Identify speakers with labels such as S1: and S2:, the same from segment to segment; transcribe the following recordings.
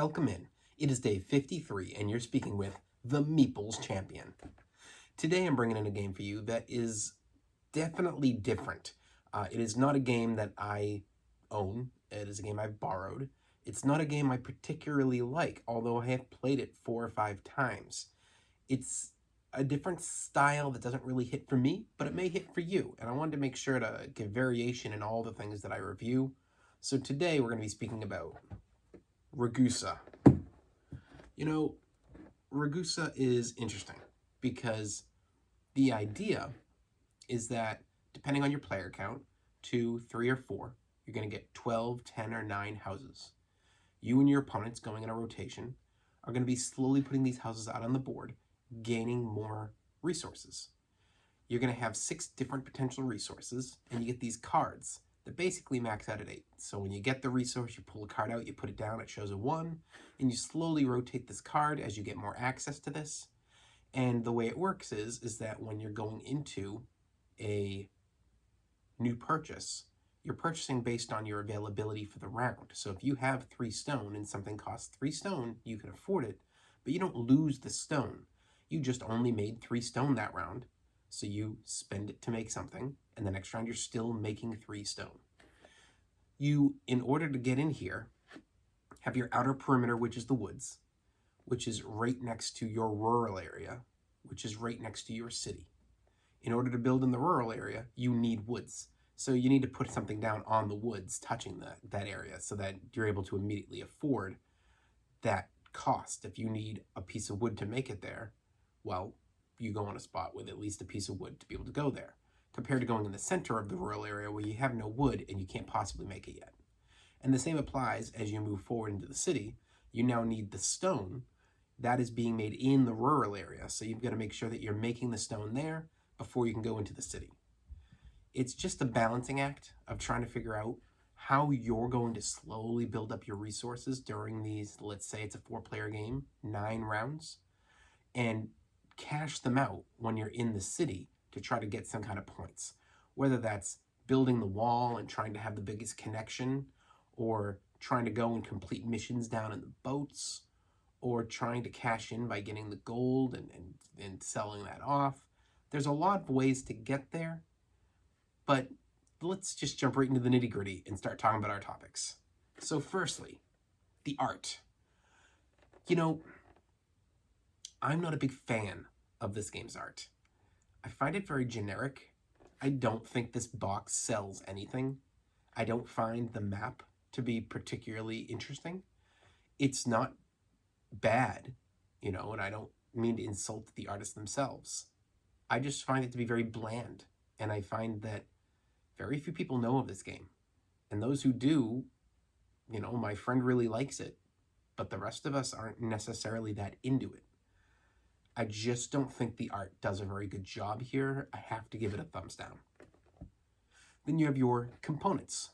S1: Welcome in. It is day 53 and you're speaking with the Meeples Champion. Today I'm bringing in a game for you that is definitely different. It is not a game that I own. It is a game I've borrowed. It's not a game I particularly like, although I have played it 4 or 5 times. It's a different style that doesn't really hit for me, but it may hit for you. And I wanted to make sure to give variation in all the things that I review. So today we're going to be speaking about Ragusa. You know, Ragusa is interesting because the idea is that depending on your player count, 2, 3, or 4, you're going to get 12, 10, or 9 houses. You and your opponents going in a rotation are going to be slowly putting these houses out on the board, gaining more resources. You're going to have 6 different potential resources, and you get these cards that basically max out at 8. So when you get the resource, you pull a card out, you put it down, it shows a 1, and you slowly rotate this card as you get more access to this. And the way it works is that when you're going into a new purchase, you're purchasing based on your availability for the round. So if you have 3 stone and something costs 3 stone, you can afford it, but you don't lose the stone. You just only made 3 stone that round, so you spend it to make something, and the next round you're still making 3 stone. You, in order to get in here, have your outer perimeter, which is the woods, which is right next to your rural area, which is right next to your city. In order to build in the rural area, you need woods. So you need to put something down on the woods touching that area so that you're able to immediately afford that cost. If you need a piece of wood to make it there, well, you go on a spot with at least a piece of wood to be able to go there, compared to going in the center of the rural area where you have no wood and you can't possibly make it yet. And the same applies as you move forward into the city. You now need the stone that is being made in the rural area. So you've got to make sure that you're making the stone there before you can go into the city. It's just a balancing act of trying to figure out how you're going to slowly build up your resources during these, let's say it's a 4-player game, 9 rounds, and cash them out when you're in the city to try to get some kind of points. Whether that's building the wall and trying to have the biggest connection, or trying to go and complete missions down in the boats, or trying to cash in by getting the gold and selling that off. There's a lot of ways to get there, but let's just jump right into the nitty-gritty and start talking about our topics. So firstly, the art. You know, I'm not a big fan of this game's art. I find it very generic. I don't think this box sells anything. I don't find the map to be particularly interesting. It's not bad, you know, and I don't mean to insult the artists themselves. I just find it to be very bland, and I find that very few people know of this game. And those who do, you know, my friend really likes it, but the rest of us aren't necessarily that into it. I just don't think the art does a very good job here. I have to give it a thumbs down. Then you have your components.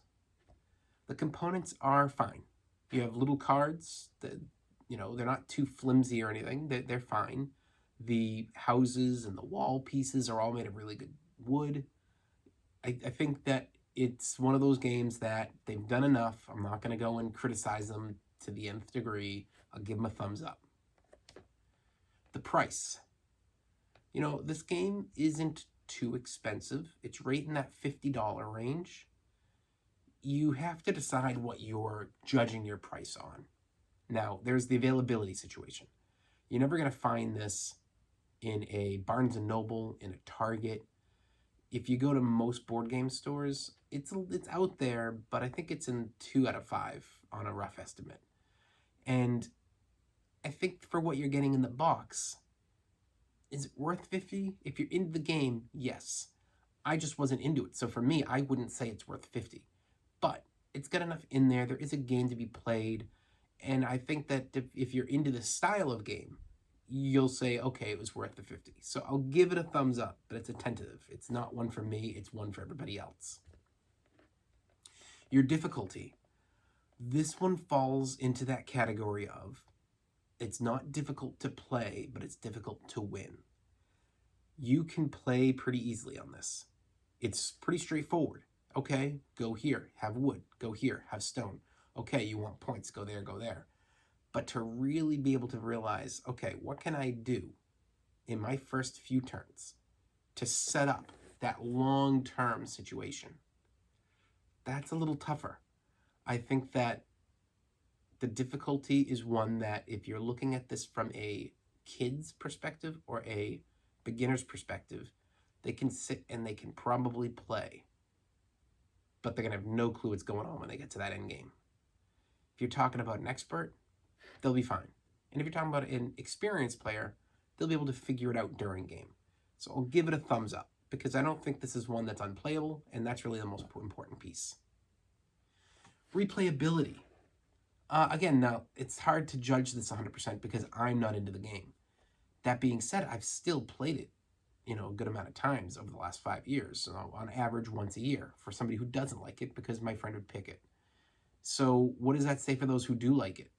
S1: The components are fine. You have little cards that, you know, they're not too flimsy or anything. They're fine. The houses and the wall pieces are all made of really good wood. I think that it's one of those games that they've done enough. I'm not going to go and criticize them to the nth degree. I'll give them a thumbs up. The price. You know, this game isn't too expensive. It's right in that $50 range. You have to decide what you're judging your price on. Now, there's the availability situation. You're never going to find this in a Barnes & Noble, in a Target. If you go to most board game stores, it's out there, but I think it's in 2 out of 5 on a rough estimate. And I think for what you're getting in the box, is it worth $50? If you're into the game, yes. I just wasn't into it. So for me, I wouldn't say it's worth $50. But it's got enough in there. There is a game to be played. And I think that if you're into this style of game, you'll say, okay, it was worth the $50. So I'll give it a thumbs up, but it's a tentative. It's not one for me. It's one for everybody else. Your difficulty. This one falls into that category of it's not difficult to play, but it's difficult to win. You can play pretty easily on this. It's pretty straightforward. Okay, go here, have wood. Go here, have stone. Okay, you want points, go there, go there. but to really be able to realize, okay, what can I do in my first few turns to set up that long-term situation? That's a little tougher. I think that the difficulty is one that if you're looking at this from a kid's perspective or a beginner's perspective, they can sit and they can probably play, but they're going to have no clue what's going on when they get to that end game. If you're talking about an expert, they'll be fine. And if you're talking about an experienced player, they'll be able to figure it out during game. So I'll give it a thumbs up because I don't think this is one that's unplayable, and that's really the most important piece. Replayability. Again, now, it's hard to judge this 100% because I'm not into the game. That being said, I've still played it, a good amount of times over the last 5 years, so on average once a year for somebody who doesn't like it because my friend would pick it. So what does that say for those who do like it?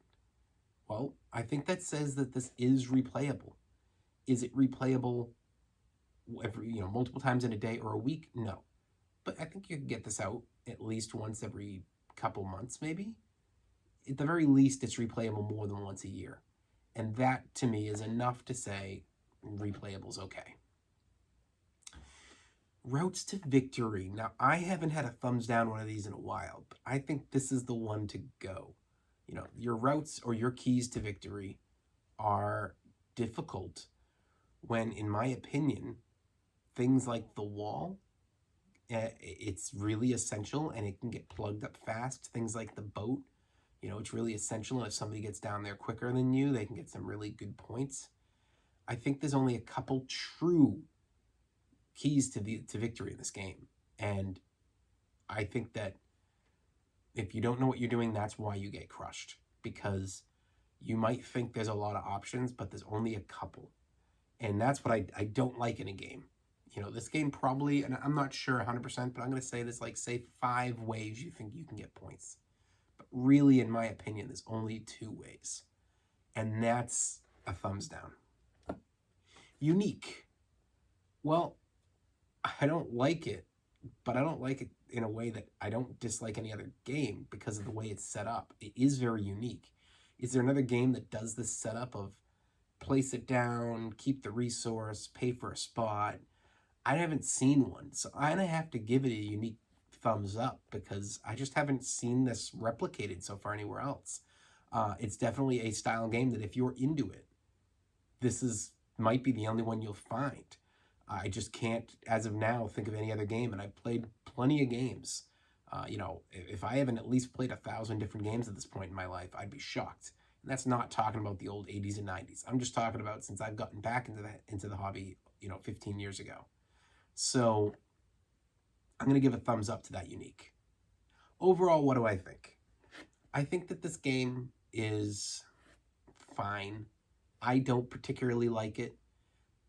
S1: Well, I think that says that this is replayable. Is it replayable every, multiple times in a day or a week? No. But I think you can get this out at least once every couple months, maybe. At the very least, it's replayable more than once a year. And that, to me, is enough to say replayable's okay. Routes to victory. Now, I haven't had a thumbs down one of these in a while, but I think this is the one to go. Your routes or your keys to victory are difficult when, in my opinion, things like the wall, it's really essential and it can get plugged up fast. Things like the boat, it's really essential. And if somebody gets down there quicker than you, they can get some really good points. I think there's only a couple true keys to victory in this game. And I think that if you don't know what you're doing, that's why you get crushed. Because you might think there's a lot of options, but there's only a couple. And that's what I don't like in a game. This game probably, and I'm not sure 100%, but I'm going to say there's say 5 ways you think you can get points. But really, in my opinion, there's only 2 ways. And that's a thumbs down. Unique. Well, I don't like it, but I don't like it in a way that I don't dislike any other game because of the way it's set up. It is very unique. Is there another game that does this setup of place it down, keep the resource, pay for a spot? I haven't seen one, so I'm going to have to give it a unique thumbs up because I just haven't seen this replicated so far anywhere else. It's definitely a style game that if you're into it, this might be the only one you'll find. I just can't, as of now, think of any other game, and I've played plenty of games. If I haven't at least played 1,000 different games at this point in my life, I'd be shocked. And that's not talking about the old 80s and 90s. I'm just talking about since I've gotten back into the hobby, 15 years ago. So I'm going to give a thumbs up to that unique. Overall, what do I think? I think that this game is fine. I don't particularly like it,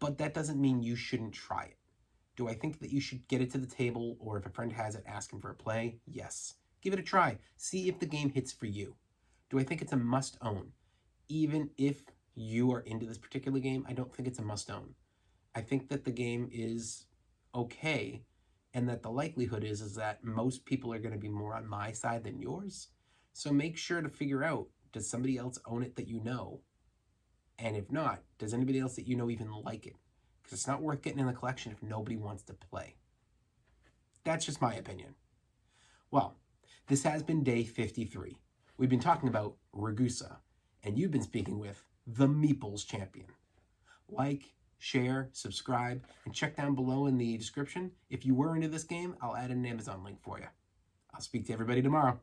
S1: but that doesn't mean you shouldn't try it. Do I think that you should get it to the table, or if a friend has it, ask him for a play? Yes. Give it a try. See if the game hits for you. Do I think it's a must-own? Even if you are into this particular game, I don't think it's a must-own. I think that the game is okay, and that the likelihood is that most people are going to be more on my side than yours. So make sure to figure out, does somebody else own it that you know? And if not, does anybody else that you know even like it? Because it's not worth getting in the collection if nobody wants to play. That's just my opinion. Well, this has been day 53. We've been talking about Ragusa, and you've been speaking with the Meeples Champion. Like, share, subscribe, and check down below in the description. If you were into this game, I'll add an Amazon link for you. I'll speak to everybody tomorrow.